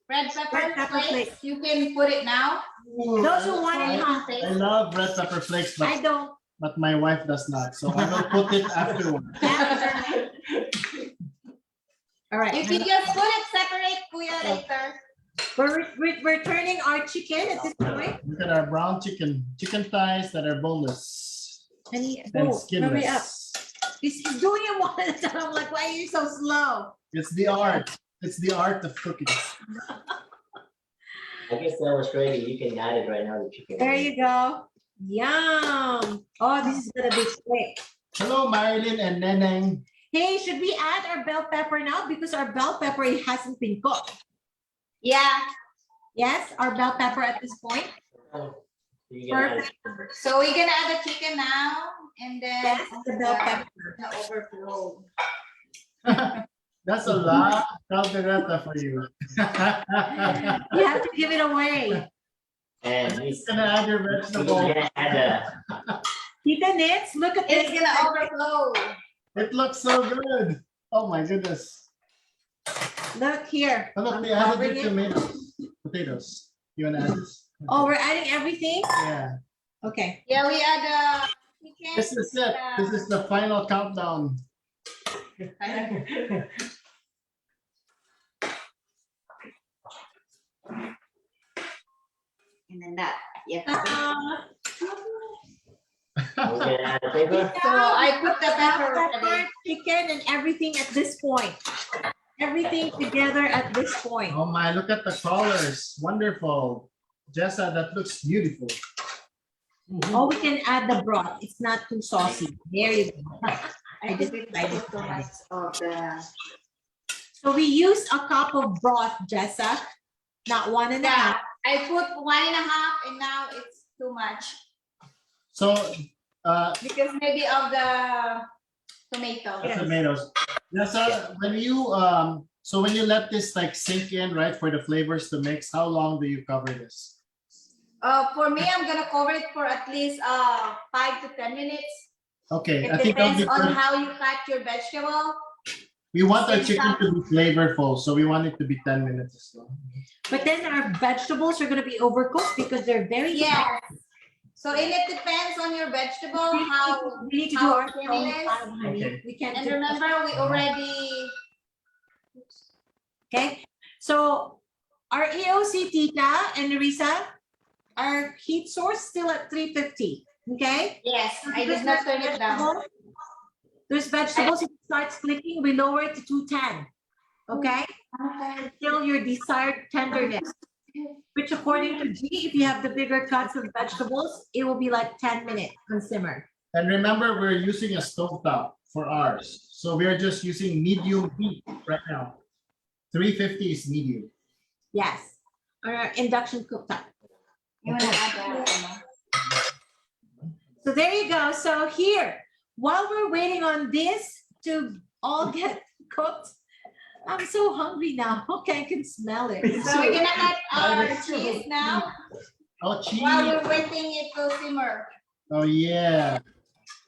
red pepper, Red pepper flakes, you can put it now. Those who want it, huh? I love red pepper flakes, I don't. but my wife does not. So I will put it afterward. All right. You can just put it separate, kuya, later. We're turning our chicken at this point. Look at our brown chicken thighs that are boneless And and hurry up. skinless. He's doing it one at a time. I'm like, why are you so slow? It's the art. It's the art of cooking. I guess that was ready. You can add it right now, the chicken. There you go. Yum. Oh, this is gonna be quick. Hello, Marilyn and Neneng. Hey, should we add our bell pepper now? Because our bell pepper it hasn't been cooked. Yeah. Yes, our bell pepper at this point. You can add it. Perfect. So we're gonna add the chicken now, and then Yes, the bell pepper. the overflow. That's a lot of caldereta for you. You have to give it away. And it's Gonna add your you're vegetable. gonna add a Tita Nits, look at It's this. gonna overflow. It looks so good. Oh my goodness. Look here. Oh, look, I'm they added covering the it. tomatoes. Potatoes. You wanna add this? Oh, we're adding everything? Yeah. Okay. Yeah, we add chicken. This is it. This is the final countdown. And then that. Yeah. we're gonna add the paper. So I put the pepper. Pepper, chicken, and everything at this point. Everything together at this point. Oh my, look at the colors. Wonderful. Jessa, that looks beautiful. Oh, we can add the broth. It's not too saucy. There you go. I just decided to add it. Of the So we used a cup of broth, Jessa, not 1.5. yeah. I put 1.5, and now it's too much So, because maybe of the tomato. the tomatoes. Jessa, when you so when you let this like sink in, right, for the flavors to mix, how long do you cover this? For me, I'm gonna cover it for at least 5 to 10 minutes. Okay, It I think that'll depends be on good. how you cut your vegetable. We want our Since chicken to be flavorful, so we want it to be 10 minutes as well. But then our vegetables are going to be overcooked because they're very Yes. So it depends on your vegetable, how. we need to do how our thin own it is. time, honey. Okay. We can't And do remember, we already. Okay, so our EOC Tita and Nerissa, our heat source still at 350. Okay. Yes, I did not turn it down. There's vegetables, if it starts clicking, we lower it to 210. Okay, until your desired tenderness. Which according to Jhie, if you have the bigger cuts of vegetables, it will be like 10 minutes on simmer. And remember, we're using a stovetop for ours. So we're just using medium heat right now. 350 is medium. Yes, our induction cooktop. You wanna add that? So there you go. So here, while we're waiting on this to all get cooked, I'm so hungry now. Okay, I can smell it. So we're gonna add our cheese now Oh, cheese. while we're waiting it to simmer. Oh, yeah.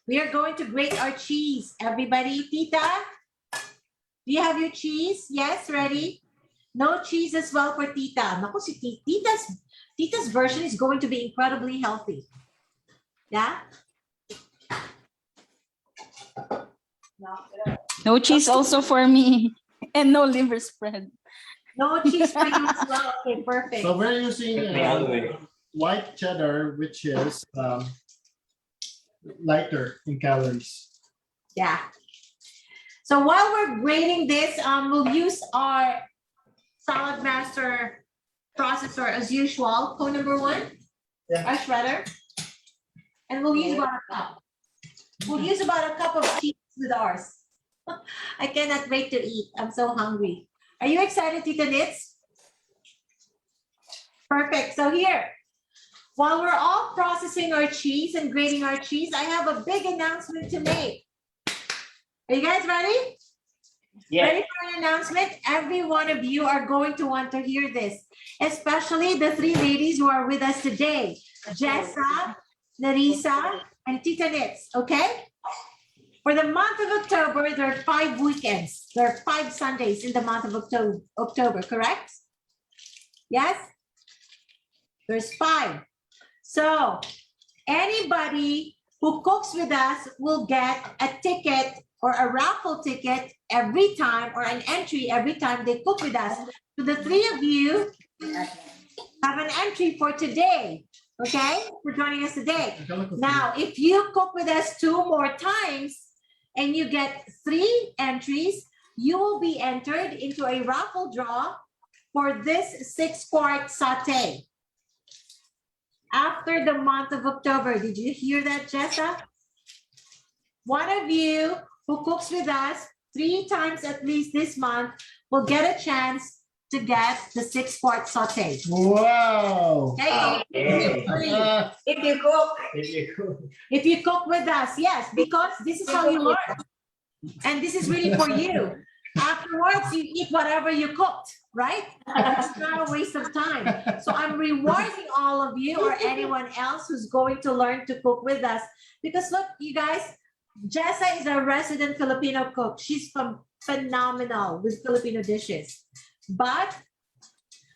We are going to grate our cheese. Everybody, Tita, do you have your cheese? Yes, ready? No cheese as well for Tita. Naku, si Tita's version is going to be incredibly healthy. Yeah? No cheese also for me. And no liver spread. No cheese for you as well. Okay, perfect. So we're using Took me all the way. white cheddar, which is lighter in calories. Yeah. So while we're grating this, we'll use our SALADMASTER processor as usual. Code number 1, Yeah. our shredder. And we'll use about a cup. We'll use about a cup of cheese with ours. I cannot wait to eat. I'm so hungry. Are you excited, Tita Nits? Perfect. So here, while we're all processing our cheese and grating our cheese, I have a big announcement to make. Are you guys ready? Yeah. Ready for an announcement? Every one of you are going to want to hear this, especially the 3 ladies who are with us today, Jessa, Nerissa, and Tita Nits, okay? For the month of October, there are 5 weekends. There are 5 Sundays in the month of October, correct? Yes? There's 5. So anybody who cooks with us will get a ticket or a raffle ticket every time, or an entry every time they cook with us. So the 3 of you have an entry for today, okay? For joining us today. Now, if you cook with us 2 more times and you get 3 entries, you will be entered into a raffle draw for this 6-quart sauté. After the month of October, did you hear that, Jessa? One of you who cooks with us 3 times at least this month will get a chance to get the 6-quart sauté. Wow. Okay? If you cook. If you cook with us, yes, because this is how you learn. And this is really for you. Afterwards, you eat whatever you cooked, right? It's not a waste of time. So I'm rewarding all of you or anyone else who's going to learn to cook with us. Because look, you guys, Jessa is a resident Filipino cook. She's phenomenal with Filipino dishes. But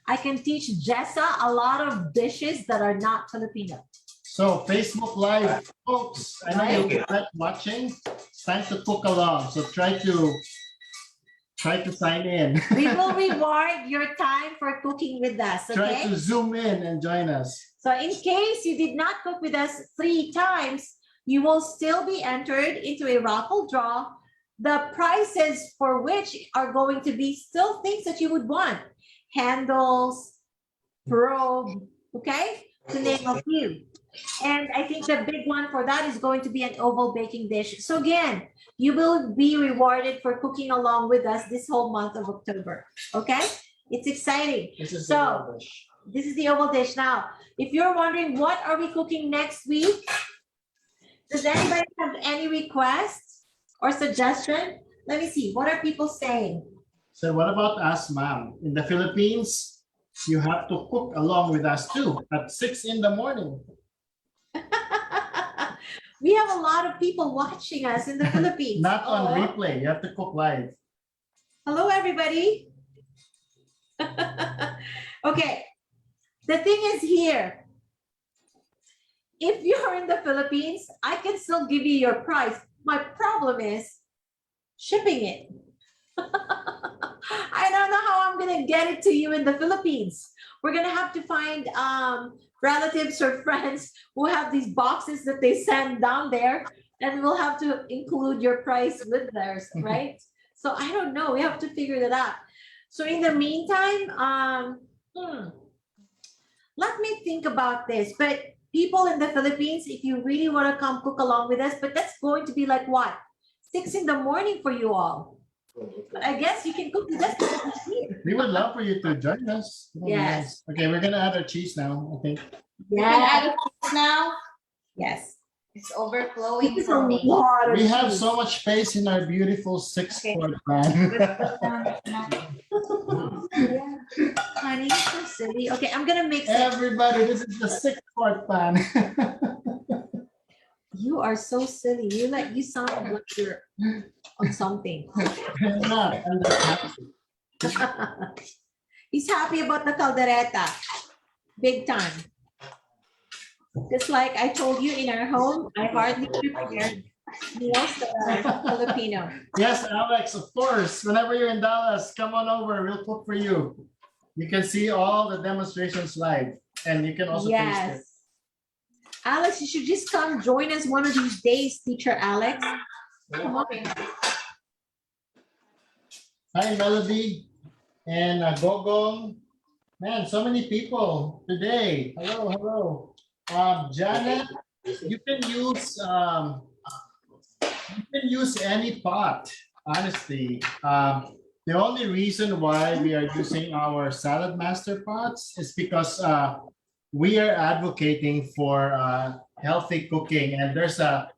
I can teach Jessa a lot of dishes that are not Filipino. So Facebook Live, folks, I know you're watching. It's time to cook along. So try to sign in. We will reward your time for cooking with us, Try okay? to zoom in and join us. So in case you did not cook with us 3 times, you will still be entered into a raffle draw. The prizes for which are going to be still things that you would want. Handles, probe, okay? To name a few. And I think the big one for that is going to be an oval baking dish. So again, you will be rewarded for cooking along with us this whole month of October, okay? It's exciting. This is So- the dish. This is the oval dish. Now, if you're wondering what are we cooking next week, does anybody have any requests or suggestion? Let me see. What are people saying? So what about us, ma'am? In the Philippines, you have to cook along with us too at 6 in the morning. We have a lot of people watching us in the Philippines. Not on Oh. replay. You have to cook live. Hello, everybody. Okay. The thing is here, if you're in the Philippines, I can still give you your price. My problem is shipping it. I don't know how I'm gonna get it to you in the Philippines. We're gonna have to find relatives or friends who have these boxes that they send down there, and we'll have to include your price with theirs, right? So I don't know. We have to figure that out. So in the meantime, let me think about this. But people in the Philippines, if you really want to come cook along with us, but that's going to be like what? 6 in the morning for you all. But I guess you can cook with us. We would love for you to join us. That'd be Yes. nice. Okay, we're gonna add our cheese now, I think. You can add Yeah. it now. Yes. It's overflowing This is a for me. lot of We have cheese. so much space in our beautiful 6-quart pan. Yeah. Honey, you're so silly. Okay, I'm gonna mix it. Everybody, this is the 6-quart pan. You are so silly. You sound like you're on something. I'm not. I'm just happy. He's happy about the caldereta. Big time. Just like I told you in our home, I hardly prepare meals that are Filipino. Yes, Alex, of course. Whenever you're in Dallas, come on over. We'll cook for you. You can see all the demonstrations live, and you can also taste it. Yes. Alex, you should just come join us one of these days, teacher Alex. Come on. Hi, Melody and Gogong. Man, so many people today. Hello, hello. Janet, you can use any pot. Honestly, the only reason why we are using our SALADMASTER pots is because we are advocating for healthy cooking, and there's a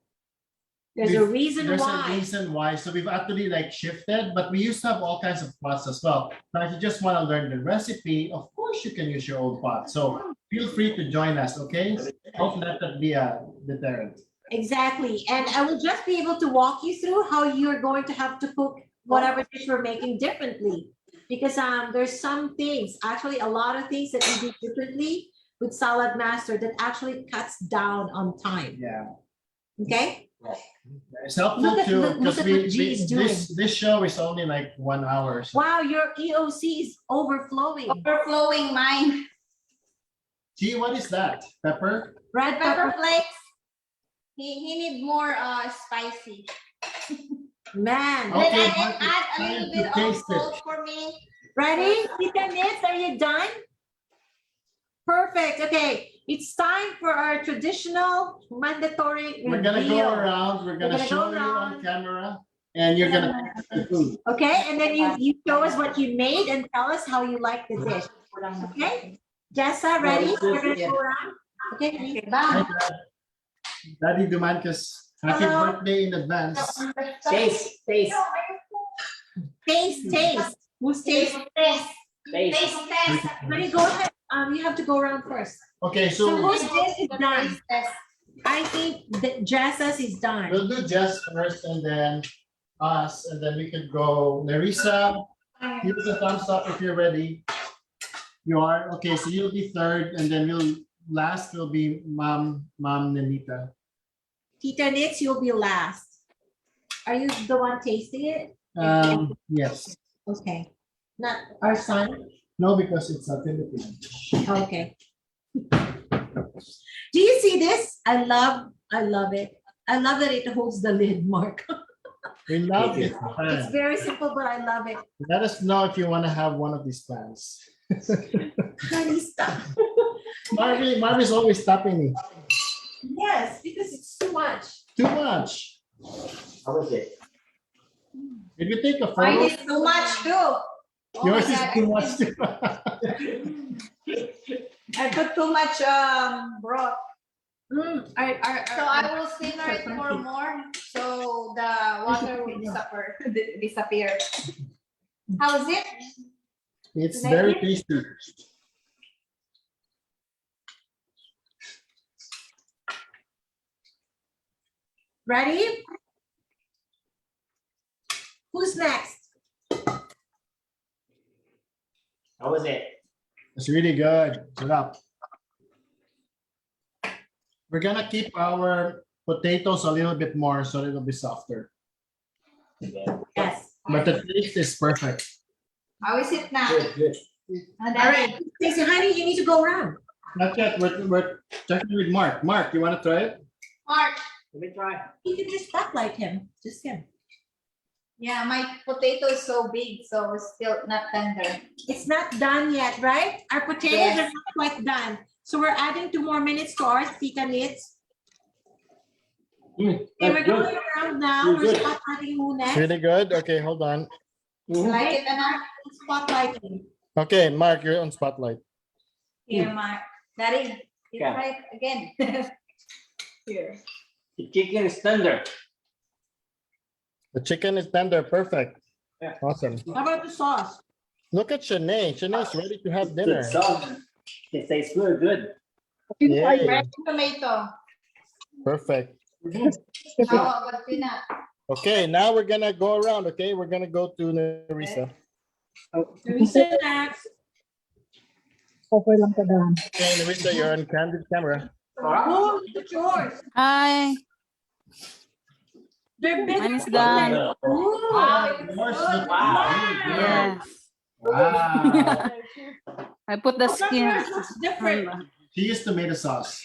reason there's why. a reason why. So we've actually like shifted, but we used to have all kinds of pots as well. Now, if you just want to learn the recipe, of course you can use your old pot. So feel free to join us, okay? Don't let that be a deterrent. Exactly. And I will just be able to walk you through how you're going to have to cook whatever dish we're making differently. Because there's some things, actually a lot of things that we do differently with Salad Master that actually cuts down on time. Yeah. Okay? It's helpful Look at- too, look because at what Jhie is this show is only like 1 hour. So Wow, your EOC is overflowing. Overflowing mine. Gee, what is that? Pepper? Red Pepper pepper, flakes. He need more spicy. man. Okay, Then I Mark, can add a time little to bit of taste it. salt for me. Ready? Tita Nits, are you done? Perfect. Okay, it's time for our traditional mandatory We're gonna go reveal. around, we're gonna gonna show go you on around. camera, and you're gonna taste the food. Okay, and then you show us what you made and tell us how you like the dish. Okay? Jessa, ready? We're gonna go around. Okay. Okay, Hi, bye. Dad. Daddy Dumancas, happy Hello. birthday in advance. Taste. Taste. Who's taste? Taste. Taste. Taste test. Ready, go ahead. You have to go around first. Okay, So so whose dish is done? Taste test. I think that Jessa's is done. we'll do Jess first and then us, and then we could go Nerissa. Give us a thumbs up if you're ready. You are? Okay, so you'll be third, and then last will be Mom Nenita. Tita Nits, you'll be last. Are you the one tasting it? Yes. Okay. Not our son? No, because it's a Philippine. Okay. Do you see this? I love it. I love that it holds the lid, Mark. We love it. It's very simple, but I love it. Let us know if you want to have one of these plans. Honey, stop. Marvin is always stopping me. Yes, because it's too much. Too much. How was it? If you take a Mine photo, is too much too. Oh yours my is God, too I much think too. I put too much broth. So I will simmer it for more so the water will disappear. How is it? It's very tasty. Ready? Who's next? How was it? It's really good. Shut up. We're gonna keep our potatoes a little bit more so it'll be softer. Yeah. Yes. But the taste is perfect. How is it now? Good. And All then right. Stacey, honey, you need to go around. Not yet. We're checking with Mark. Mark, you want to try it? Mark. Let me try. You can just spotlight him. Just him. Yeah, my potato is so big, so it's still not tender. It's not done yet, right? Our potatoes Yes. are not quite done. So we're adding 2 more minutes to ours, Tita Nits. Okay, we're going around now. Good, We're good. spotlighting who next. Really good. Okay, hold on. Like it enough? Spotlighting. Okay, Mark, you're on spotlight. Here, Mark. Daddy, you Yeah. try it again. Here. The chicken is tender. The chicken is tender. Perfect. Yeah. Awesome. How about the sauce? Look at Shanae. Shanae's ready to have dinner. Good sauce. It tastes good. Yay. Red tomato. Perfect. How about peanut? Okay, now we're gonna go around. Okay, we're gonna go to Nerissa. Teresa next. Okay, Nerissa, you're on candid camera. Oh, it's yours. Hi, They're big. mine is done. Ooh. Wow, Yours it's look- Wow. Yes. Wow. I put the How come skin. yours looks different? She used tomato sauce.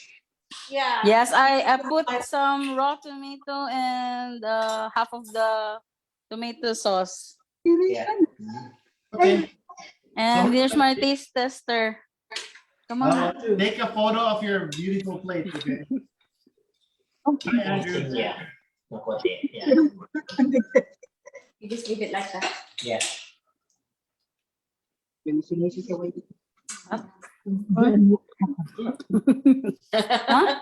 Yeah. Yes, I put some raw tomato and half of the tomato sauce. Yeah. Okay. And here's my taste tester. Come on. Take a photo of your beautiful plate. Okay. Hi, Andrew. Yeah. No konti. Yeah. You just leave it like that. Yeah. Huh?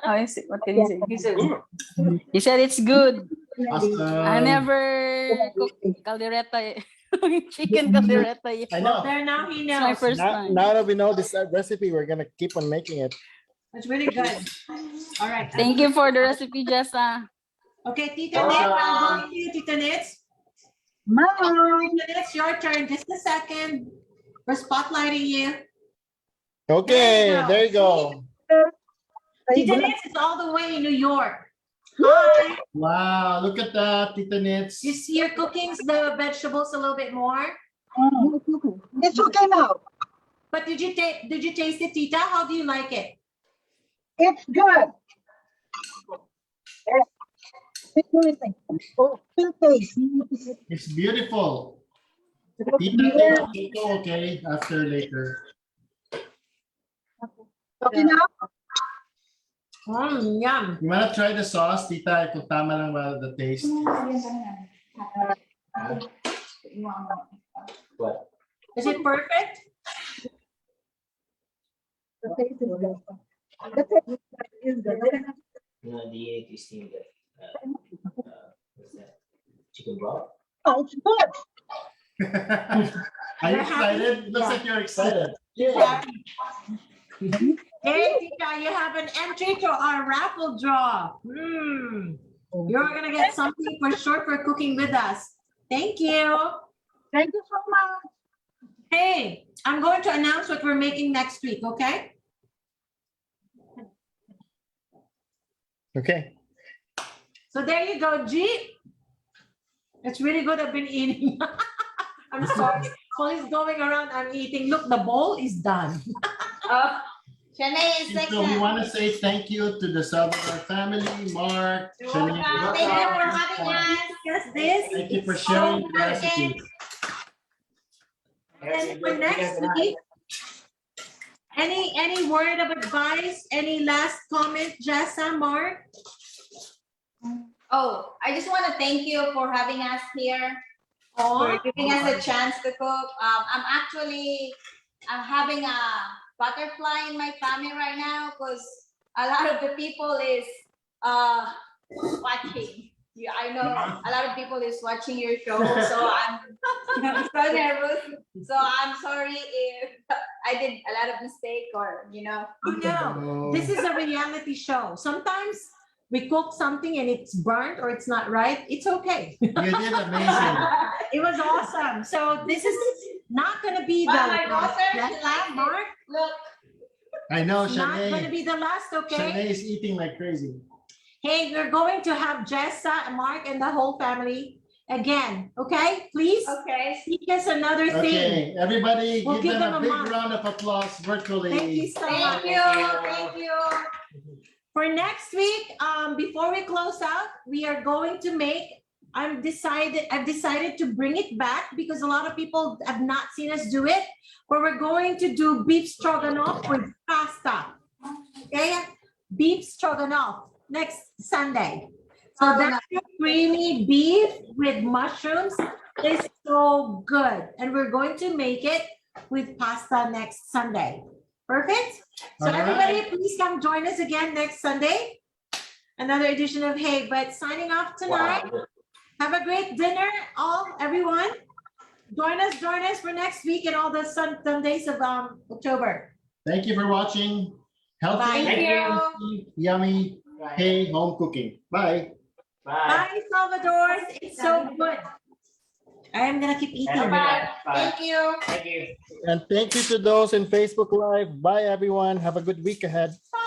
How is it? What can you say? He said, He said it's good. Awesome. I never cooked caldereta, chicken caldereta yet. I know. There now he It's my knows. first Now, time. now that we know this recipe, we're gonna keep on making it. It's really good. All right. Thank you for the recipe, Jessa. Okay, Tita Nits, I'm going to you, Tita Nits. Tita Nits, your turn. Just a second. We're spotlighting you. Okay, there you go. Tita Nits is all the way in New York. Hi. Wow, look at that, Tita Nits. You see you're cooking the vegetables a little bit more. It's okay now. But did you taste it, Tita? How do you like it? It's good. Oh, taste. It's beautiful. Tita, take a photo, okay, after later. Okay now? Yum. You wanna try the sauce, Tita? Kung tama lang ba the taste? What? Is it perfect? The taste is good. The taste is good. No, the to steam that. What's that? Chicken broth? Oh, it's good. Are you You're happy? excited? Looks Yeah. like you're excited. Yeah. Hey, Tita, you have an entry to our raffle draw. You're gonna get something for sure for cooking with us. Thank you. Thank you so much. Hey, I'm going to announce what we're making next week, okay? Okay. So there you go, Jhie. It's really good. I've been eating. I'm sorry. While he's going around, I'm eating. Look, the bowl is done. Shanae is So we second. want to say thank you to the Salvador family, Mark, You're Shani. welcome. Thank you for having us. Just this. Thank you for It's sharing so the recipes. And for next week, any word of advice? Any last comment, Jessa, Mark? Oh, I just want to thank you for having us here, for Oh, giving us a chance to cook. I'm having a butterfly in my tummy right now because a lot of the people is watching. Yeah, I know a lot of people is watching your show, so I'm so nervous. So I'm sorry if I did a lot of mistake or no, this is a reality show. Sometimes we cook something and it's burnt or it's not right. It's okay. You did amazing. It was awesome. So this is not going to be the But my last. daughter, she Jessa, likes it. Mark, Look. I know, it's not going to Shanae. be the last, okay? Shanae is eating like crazy. Hey, we're going to have Jessa, Mark, and the whole family again, okay? Please Okay. seek us another thing. Okay, everybody, We'll give give them them a a big month. round of applause virtually. Thank you so much. Thank you. Thank you. For next week, before we close out, we are going to make, I've decided to bring it back because a lot of people have not seen us do it, but we're going to do beef stroganoff with pasta. Okay? Beef stroganoff next Sunday. So that creamy beef with mushrooms is so good. And we're going to make it with pasta next Sunday. Perfect? So All right. everybody, please come join us again next Sunday. Another edition of Hey, but signing off tonight. Wow. Have a great dinner, everyone. Join us for next week and all the Sundays of October. Thank you for watching. Healthy, Bye. Thank you. tasty, yummy, hey, home cooking. Bye. Bye. Bye, Salvador. It's so good. I am gonna keep eating. Bye. Bye. Thank you. Thank you. And thank you to those in Facebook Live. Bye, everyone. Have a good week ahead. Bye.